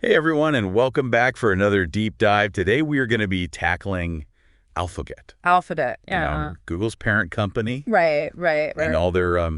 Hey everyone, and welcome back for another deep dive. Today we are going to be tackling Alphabet. Alphabet, yeah. Google's parent company. Right. And all their,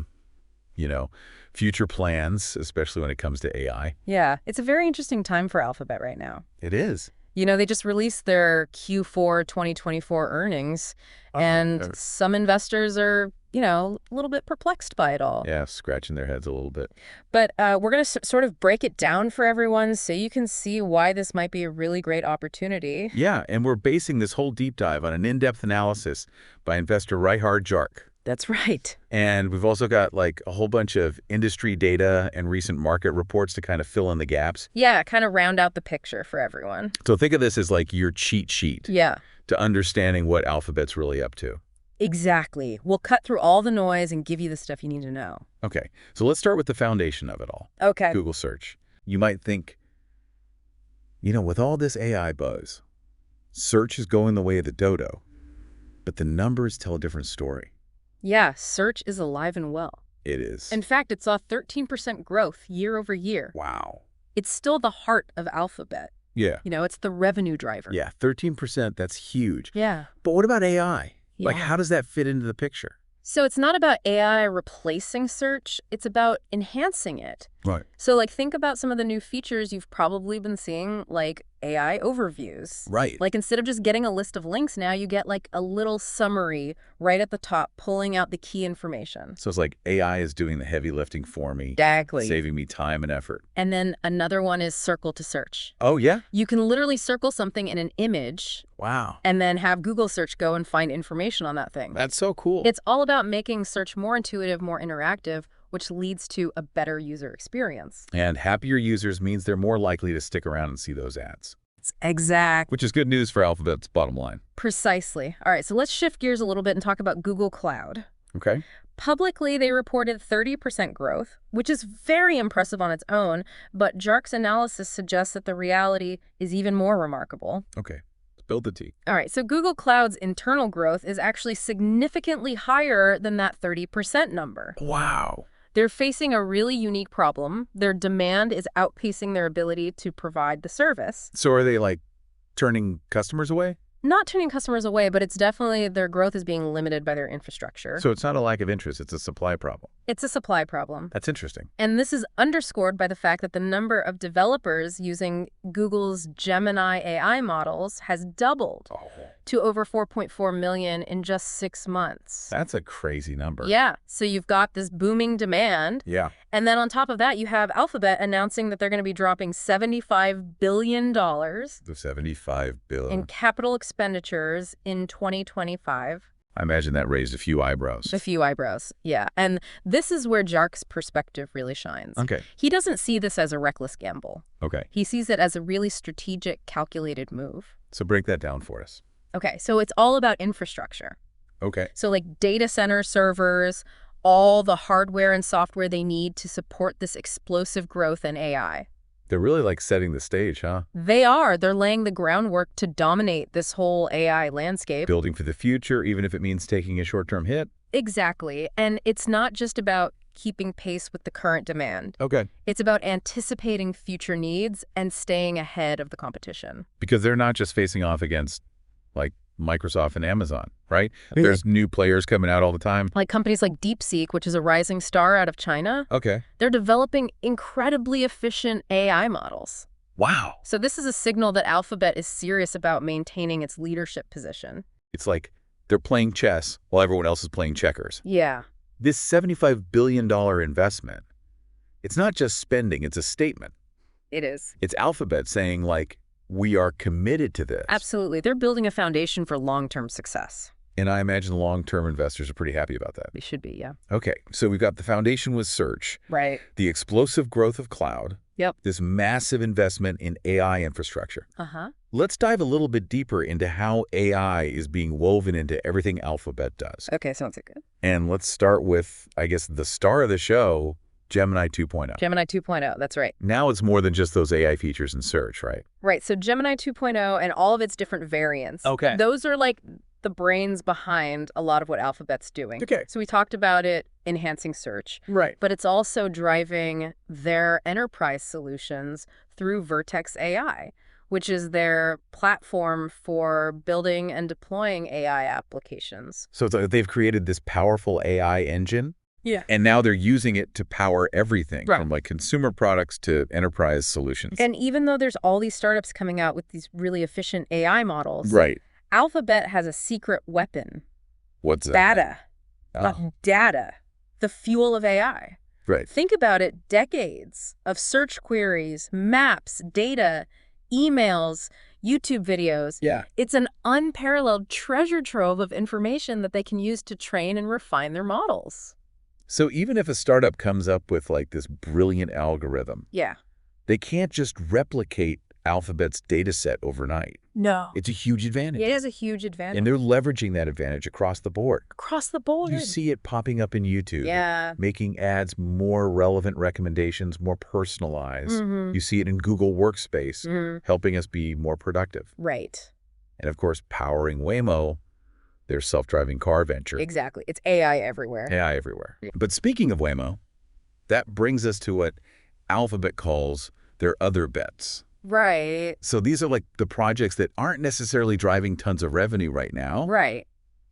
future plans, especially when it comes to AI. Yeah, it's a very interesting time for Alphabet right now. It is. You know, they just released their Q4 2024 earnings, and some investors are, a little bit perplexed by it all. Yeah, scratching their heads a little bit. But we're going to sort of break it down for everyone so you can see why this might be a really great opportunity. Yeah, and we're basing this whole deep dive on an in-depth analysis by investor Rihard Jarc. That's right. And we've also got like a whole bunch of industry data and recent market reports to kind of fill in the gaps. Yeah, kind of round out the picture for everyone. So think of this as like your cheat sheet. Yeah. To understanding what Alphabet's really up to. Exactly. We'll cut through all the noise and give you the stuff you need to know. Okay, so let's start with the foundation of it all. Okay. Google search. You might think, with all this AI buzz, search is going the way of the dodo, but the numbers tell a different story. Yeah, search is alive and well. It is. In fact, it saw 13% growth year over year. Wow. It's still the heart of Alphabet. Yeah. It's the revenue driver. Yeah, 13%, that's huge. Yeah. But what about AI? Yeah. Like, how does that fit into the picture? So it's not about AI replacing search, it's about enhancing it. Right. So think about some of the new features you've probably been seeing, like AI overviews. Right. Like instead of just getting a list of links now, you get like a little summary right at the top, pulling out the key information. So it's like AI is doing the heavy lifting for me. Exactly. Saving me time and effort. And then another one is circle to search. Oh, yeah? You can literally circle something in an image. Wow. And then have Google search go and find information on that thing. That's so cool. It's all about making search more intuitive, more interactive, which leads to a better user experience. And happier users means they're more likely to stick around and see those ads. Exact. Which is good news for Alphabet's bottom line. Precisely. All right, so let's shift gears a little bit and talk about Google Cloud. Okay. Publicly, they reported 30% growth, which is very impressive on its own, but Jarc's analysis suggests that the reality is even more remarkable. Okay. Build the tea. All right, so Google Cloud's internal growth is actually significantly higher than that 30% number. Wow. They're facing a really unique problem. Their demand is outpacing their ability to provide the service. So are they like turning customers away? Not turning customers away, but it's definitely their growth is being limited by their infrastructure. So it's not a lack of interest, it's a supply problem. It's a supply problem. That's interesting. And this is underscored by the fact that the number of developers using Google's Gemini AI models has doubled to over 4.4 million in just 6 months. That's a crazy number. Yeah. So you've got this booming demand. Yeah. And then on top of that, you have Alphabet announcing that they're going to be dropping $75 billion The $75 billion. in capital expenditures in 2025. I imagine that raised a few eyebrows. A few eyebrows, yeah. And this is where Jarc's perspective really shines. Okay. He doesn't see this as a reckless gamble. Okay. He sees it as a really strategic, calculated move. So break that down for us. Okay, so it's all about infrastructure. Okay. So like data center servers, all the hardware and software they need to support this explosive growth in AI. They're really like setting the stage, huh? They are. They're laying the groundwork to dominate this whole AI landscape. Building for the future, even if it means taking a short-term hit. Exactly. And it's not just about keeping pace with the current demand. Okay. It's about anticipating future needs and staying ahead of the competition. Because they're not just facing off against like Microsoft and Amazon, right? There's new players coming out all the time. Like companies like DeepSeek, which is a rising star out of China. Okay. They're developing incredibly efficient AI models. Wow. So this is a signal that Alphabet is serious about maintaining its leadership position. It's like they're playing chess while everyone else is playing checkers. Yeah. This $75 billion investment, it's not just spending, it's a statement. It is. It's Alphabet saying like, we are committed to this. Absolutely. They're building a foundation for long-term success. And I imagine long-term investors are pretty happy about that. They should be, yeah. Okay, so we've got the foundation with search, Right. the explosive growth of cloud, Yep. this massive investment in AI infrastructure. Uh-huh. Let's dive a little bit deeper into how AI is being woven into everything Alphabet does. Okay, sounds good. And let's start with, I guess, the star of the show, Gemini 2.0. Gemini 2.0, that's right. Now it's more than just those AI features in search, right? Right, so Gemini 2.0 and all of its different variants. Okay. Those are like the brains behind a lot of what Alphabet's doing. Okay. So we talked about it enhancing search. Right. But it's also driving their enterprise solutions through Vertex AI, which is their platform for building and deploying AI applications. So it's like they've created this powerful AI engine, Yeah. and now they're using it to power everything Right. from like consumer products to enterprise solutions. And even though there's all these startups coming out with these really efficient AI models, Right. Alphabet has a secret weapon. What's that? Data. Data. The fuel of AI. Right. Think about it, decades of search queries, maps, data, emails, YouTube videos. Yeah. It's an unparalleled treasure trove of information that they can use to train and refine their models. So even if a startup comes up with like this brilliant algorithm, Yeah. they can't just replicate Alphabet's data set overnight. No. It's a huge advantage. It is a huge advantage. And they're leveraging that advantage across the board. Across the board. You see it popping up in YouTube. Yeah. Making ads more relevant recommendations, more personalized. Mm-hmm. You see it in Google Workspace, helping us be more productive. Right. And of course, powering Waymo, their self-driving car venture. Exactly. It's AI everywhere. AI everywhere. But speaking of Waymo, that brings us to what Alphabet calls their other bets. Right. So these are like the projects that aren't necessarily driving tons of revenue right now, Right.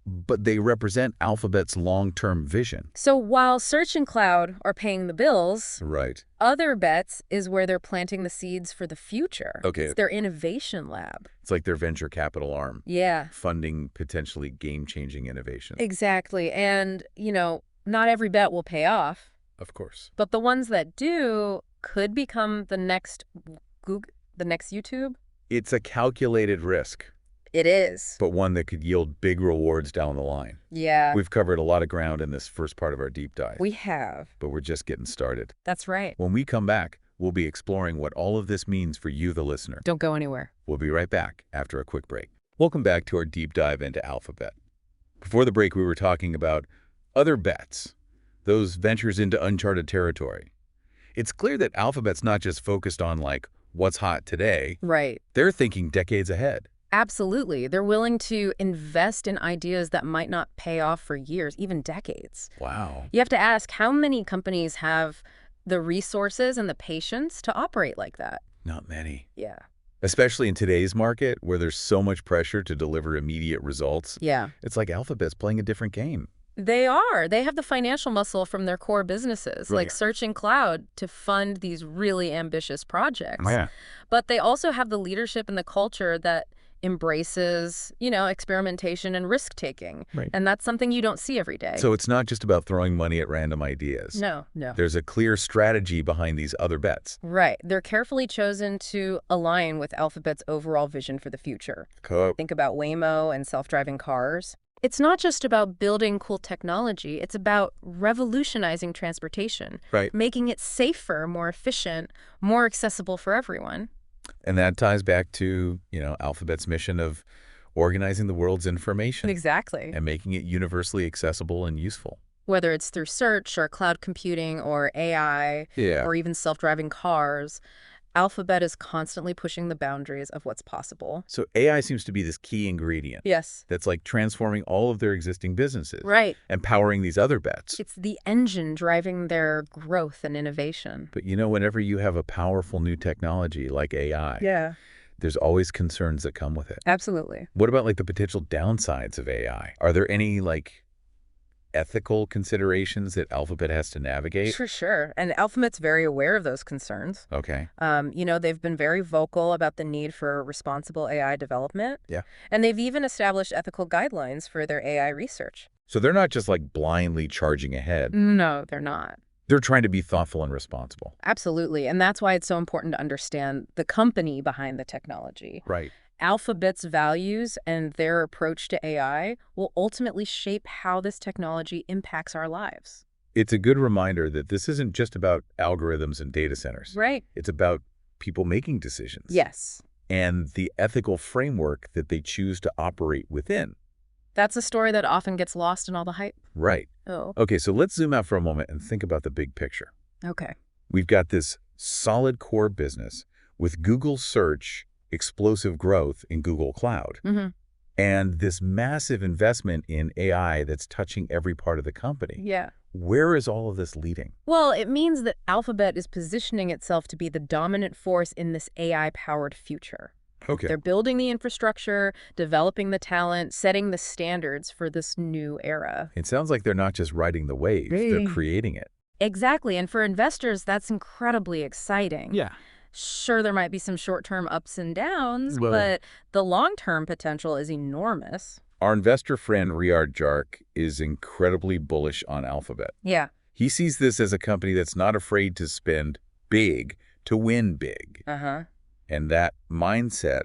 but they represent Alphabet's long-term vision. So while Search and Cloud are paying the bills, Right. Other Bets is where they're planting the seeds for the future. Okay. It's their innovation lab. It's like their venture capital arm, Yeah. funding potentially game-changing innovation. Exactly. And, not every bet will pay off, Of course. but the ones that do could become the next Google, the next YouTube. It's a calculated risk, It is. but one that could yield big rewards down the line. Yeah. We've covered a lot of ground in this first part of our deep dive, We have. but we're just getting started. That's right. When we come back, we'll be exploring what all of this means for you, the listener. Don't go anywhere. We'll be right back after a quick break. Welcome back to our deep dive into Alphabet. Before the break, we were talking about other bets, those ventures into uncharted territory. It's clear that Alphabet's not just focused on, like, what's hot today. Right. They're thinking decades ahead. Absolutely. They're willing to invest in ideas that might not pay off for years, even decades. Wow. You have to ask, how many companies have the resources and the patience to operate like that? Not many. Yeah. Especially in today's market, where there's so much pressure to deliver immediate results. Yeah. It's like Alphabet's playing a different game. They are. They have the financial muscle from their core businesses, like Search and Cloud, to fund these really ambitious projects. Yeah. But they also have the leadership and the culture that embraces, experimentation and risk-taking. Right. And that's something you don't see every day. So it's not just about throwing money at random ideas. No. There's a clear strategy behind these other bets. Right. They're carefully chosen to align with Alphabet's overall vision for the future. Cool. Think about Waymo and self-driving cars. It's not just about building cool technology. It's about revolutionizing transportation, Right. making it safer, more efficient, more accessible for everyone. And that ties back to, Alphabet's mission of organizing the world's information Exactly. and making it universally accessible and useful. Whether it's through search or cloud computing or AI or even self-driving cars, Alphabet is constantly pushing the boundaries of what's possible. So AI seems to be this key ingredient. Yes. That's like transforming all of their existing businesses. Right. And powering these other bets. It's the engine driving their growth and innovation. But whenever you have a powerful new technology like AI, there's always concerns that come with it. Absolutely. What about like the potential downsides of AI? Are there any ethical considerations that Alphabet has to navigate? For sure. And Alphabet's very aware of those concerns. Okay. They've been very vocal about the need for responsible AI development. Yeah. And they've even established ethical guidelines for their AI research. So they're not just like blindly charging ahead. No, they're not. They're trying to be thoughtful and responsible. Absolutely. And that's why it's so important to understand the company behind the technology. Right. Alphabet's values and their approach to AI will ultimately shape how this technology impacts our lives. It's a good reminder that this isn't just about algorithms and data centers. Right. It's about people making decisions. Yes. And the ethical framework that they choose to operate within. That's a story that often gets lost in all the hype. Right. Oh. Okay, so let's zoom out for a moment and think about the big picture. Okay. We've got this solid core business with Google Search, explosive growth in Google Cloud. Mm-hmm. and this massive investment in AI that's touching every part of the company. Yeah. Where is all of this leading? Well, it means that Alphabet is positioning itself to be the dominant force in this AI-powered future. Okay. They're building the infrastructure, developing the talent, setting the standards for this new era. It sounds like they're not just riding the wave, they're creating it. Exactly, and for investors, that's incredibly exciting. Yeah. Sure, there might be some short-term ups and downs, Well- but the long-term potential is enormous. Our investor friend Rihard Jarc is incredibly bullish on Alphabet. Yeah. He sees this as a company that's not afraid to spend big to win big. Uh-huh. And that mindset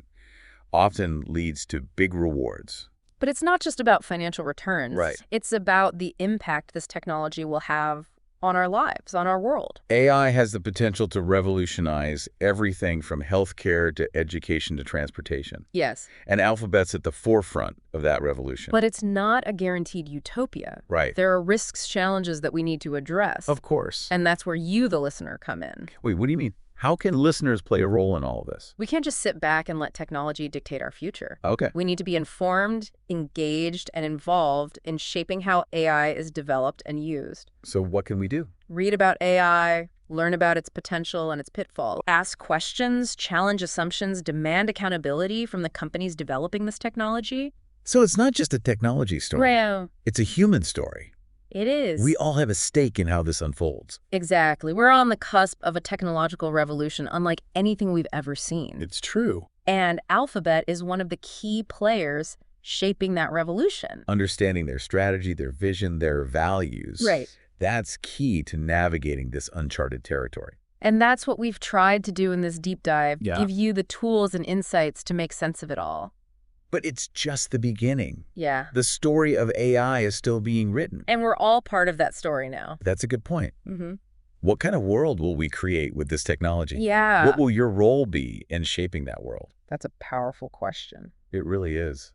often leads to big rewards. But it's not just about financial returns. Right. It's about the impact this technology will have on our lives, on our world. AI has the potential to revolutionize everything from healthcare to education to transportation. Yes. And Alphabet's at the forefront of that revolution. But it's not a guaranteed utopia. Right. There are risks, challenges that we need to address. Of course. And that's where you, the listener, come in. Wait, what do you mean? How can listeners play a role in all of this? We can't just sit back and let technology dictate our future. Okay. We need to be informed, engaged, and involved in shaping how AI is developed and used. So what can we do? Read about AI, learn about its potential and its pitfalls. Ask questions, challenge assumptions, demand accountability from the companies developing this technology. So it's not just a technology story. Right. It's a human story. It is. We all have a stake in how this unfolds. Exactly. We're on the cusp of a technological revolution unlike anything we've ever seen. It's true. And Alphabet is one of the key players shaping that revolution. Understanding their strategy, their vision, their values. Right. That's key to navigating this uncharted territory. And that's what we've tried to do in this deep dive, Yeah. give you the tools and insights to make sense of it all. But it's just the beginning. Yeah. The story of AI is still being written. And we're all part of that story now. That's a good point. Mm-hmm. What kind of world will we create with this technology? Yeah. What will your role be in shaping that world? That's a powerful question. It really is.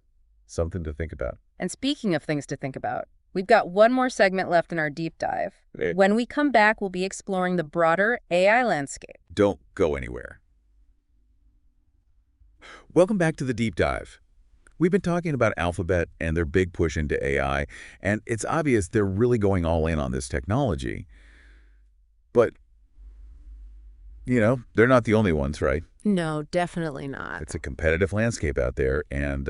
Something to think about. And speaking of things to think about, we've got one more segment left in our deep dive. When we come back, we'll be exploring the broader AI landscape. Don't go anywhere. Welcome back to the Deep Dive. We've been talking about Alphabet and their big push into AI, and it's obvious they're really going all in on this technology. But, you know, they're not the only ones, right? No, definitely not. It's a competitive landscape out there, and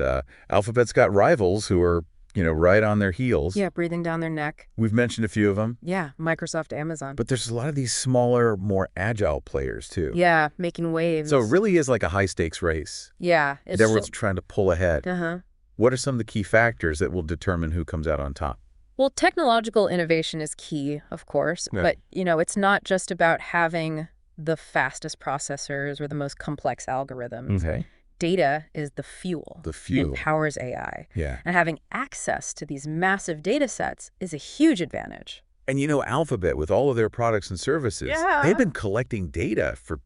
Alphabet's got rivals who are, right on their heels. Yeah, breathing down their neck. We've mentioned a few of them. Yeah, Microsoft, Amazon. But there's a lot of these smaller, more agile players, too. Yeah, making waves. So it really is like a high-stakes race. Yeah. And everyone's trying to pull ahead. Uh-huh. What are some of the key factors that will determine who comes out on top? Well, technological innovation is key, of course. Yeah. But, it's not just about having the fastest processors or the most complex algorithms. Okay. Data is the fuel. The fuel. It powers AI. Yeah. And having access to these massive data sets is a huge advantage. And Alphabet, with all of their products and services, Yeah. they've been collecting data for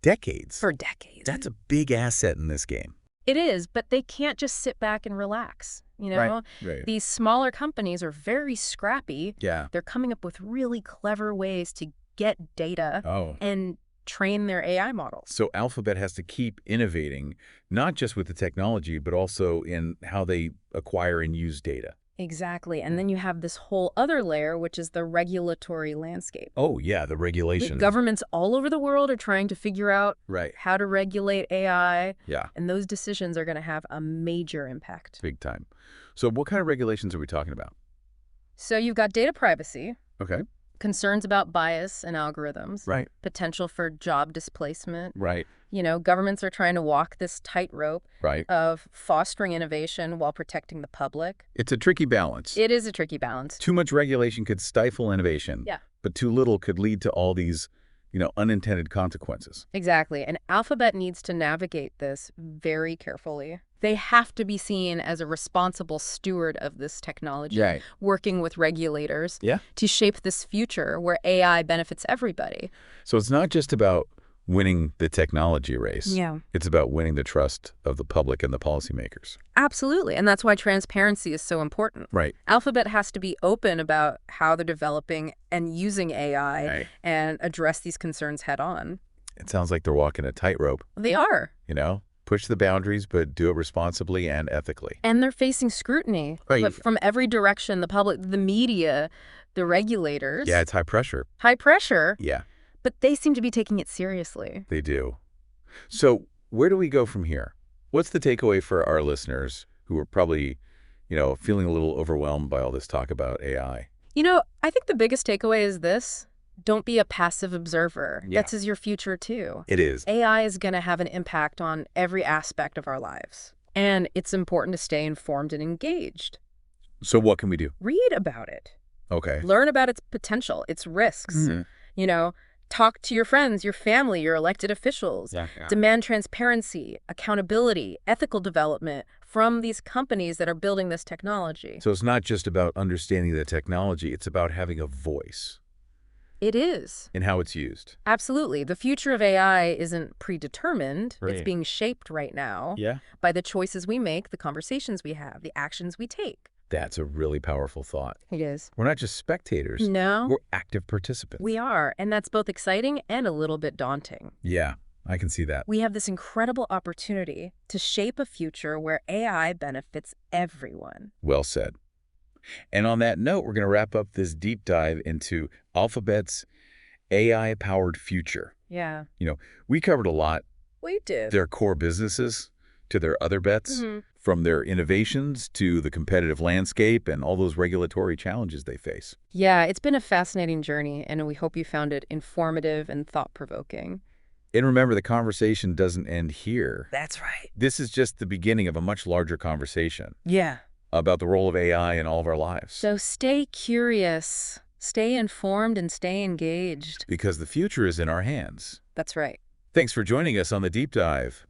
decades. For decades. That's a big asset in this game. It is, but they can't just sit back and relax. Right. These smaller companies are very scrappy. Yeah. They're coming up with really clever ways to get data Oh. and train their AI models. So Alphabet has to keep innovating, not just with the technology, but also in how they acquire and use data. Exactly. And then you have this whole other layer, which is the regulatory landscape. Oh, yeah, the regulation. Governments all over the world are trying to figure out Right. how to regulate AI, Yeah, and those decisions are going to have a major impact. big time. So what kind of regulations are we talking about? So you've got data privacy, Okay. concerns about bias in algorithms, Right. potential for job displacement. Right. Governments are trying to walk this tightrope Right. of fostering innovation while protecting the public. It's a tricky balance. It is a tricky balance. Too much regulation could stifle innovation. Yeah. But too little could lead to all these, unintended consequences. Exactly. And Alphabet needs to navigate this very carefully. They have to be seen as a responsible steward of this technology, Right. working with regulators Yeah. to shape this future where AI benefits everybody. So it's not just about winning the technology race. Yeah. It's about winning the trust of the public and the policymakers. Absolutely. And that's why transparency is so important. Right. Alphabet has to be open about how they're developing and using AI Right. and address these concerns head on. It sounds like they're walking a tightrope, They are. Push the boundaries, but do it responsibly and ethically. And they're facing scrutiny, Right. but from every direction, the public, the media, the regulators. Yeah, it's high pressure. High pressure, Yeah, but they seem to be taking it seriously. they do. So where do we go from here? What's the takeaway for our listeners who are probably, feeling a little overwhelmed by all this talk about AI? I think the biggest takeaway is this. Don't be a passive observer. Yeah. That's your future, too. It is. AI is going to have an impact on every aspect of our lives. And it's important to stay informed and engaged. So what can we do? Read about it. Okay. Learn about its potential, its risks. Mhm. Talk to your friends, your family, your elected officials. Yeah. Demand transparency, accountability, ethical development from these companies that are building this technology. So it's not just about understanding the technology, it's about having a voice It is. in how it's used. Absolutely. The future of AI isn't predetermined. Right. It's being shaped right now Yeah. by the choices we make, the conversations we have, the actions we take. That's a really powerful thought. It is. We're not just spectators, No, we're active participants. we are. And that's both exciting and a little bit daunting. Yeah, I can see that. We have this incredible opportunity to shape a future where AI benefits everyone. Well said. And on that note, we're going to wrap up this deep dive into Alphabet's AI-powered future. Yeah. We covered a lot, We did. their core businesses to their other bets, from their innovations to the competitive landscape and all those regulatory challenges they face. Yeah, it's been a fascinating journey, and we hope you found it informative and thought-provoking. And remember, the conversation doesn't end here. That's right. This is just the beginning of a much larger conversation Yeah. about the role of AI in all of our lives. So stay curious, stay informed, and stay engaged. Because the future is in our hands. That's right. Thanks for joining us on the Deep Dive.